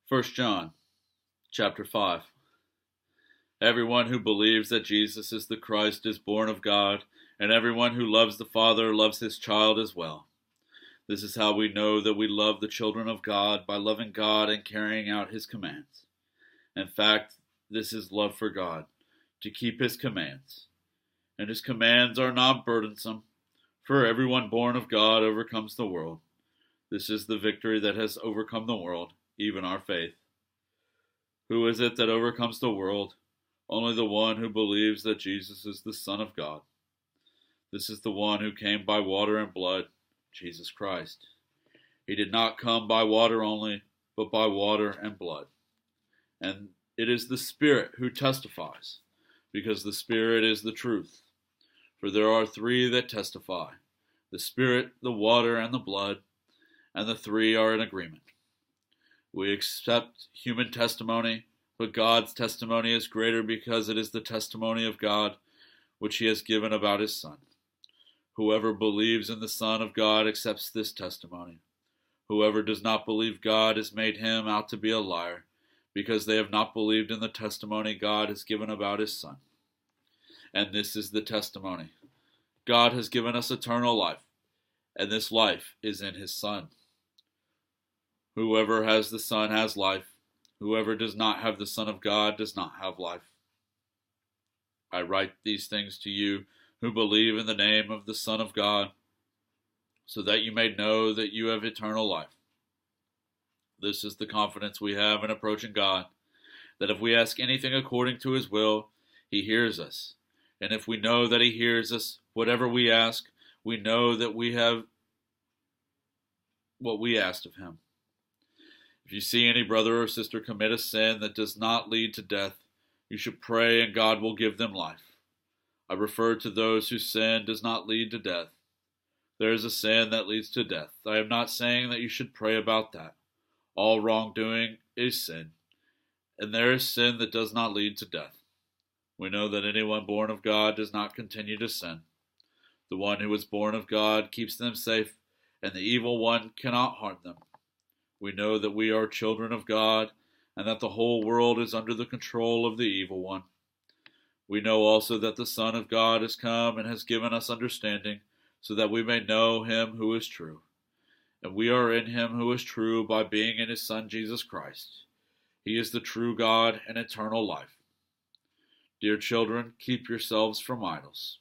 First John chapter 5. Everyone who believes that Jesus is the Christ is born of God, and everyone who loves the Father loves his child as well. This is how we know that we love the children of God, by loving God and carrying out his commands. In fact, this is love for God, to keep his commands. And his commands are not burdensome, for everyone born of God overcomes the world. This is the victory that has overcome the world, even our faith. Who is it that overcomes the world? Only the one who believes that Jesus is the Son of God. This is the one who came by water and blood, Jesus Christ. He did not come by water only, but by water and blood. And it is the Spirit who testifies, because the Spirit is the truth. For there are three that testify, the Spirit, the water, and the blood, and the three are in agreement. We accept human testimony, but God's testimony is greater because it is the testimony of God, which he has given about his Son. Whoever believes in the Son of God accepts this testimony. Whoever does not believe God has made him out to be a liar, because they have not believed in the testimony God has given about his Son. And this is the testimony. God has given us eternal life, and this life is in his Son. Whoever has the Son has life. Whoever does not have the Son of God does not have life. I write these things to you who believe in the name of the Son of God, so that you may know that you have eternal life. This is the confidence we have in approaching God, that if we ask anything according to his will, he hears us. And if we know that he hears us, whatever we ask, we know that we have what we asked of him. If you see any brother or sister commit a sin that does not lead to death, you should pray and God will give them life. I refer to those whose sin does not lead to death. There is a sin that leads to death. I am not saying that you should pray about that. All wrongdoing is sin, and there is sin that does not lead to death. We know that anyone born of God does not continue to sin. The one who is born of God keeps them safe, and the evil one cannot harm them. We know that we are children of God, and that the whole world is under the control of the evil one. We know also that the Son of God has come and has given us understanding, so that we may know him who is true. And we are in him who is true by being in his Son Jesus Christ. He is the true God and eternal life. Dear children, keep yourselves from idols.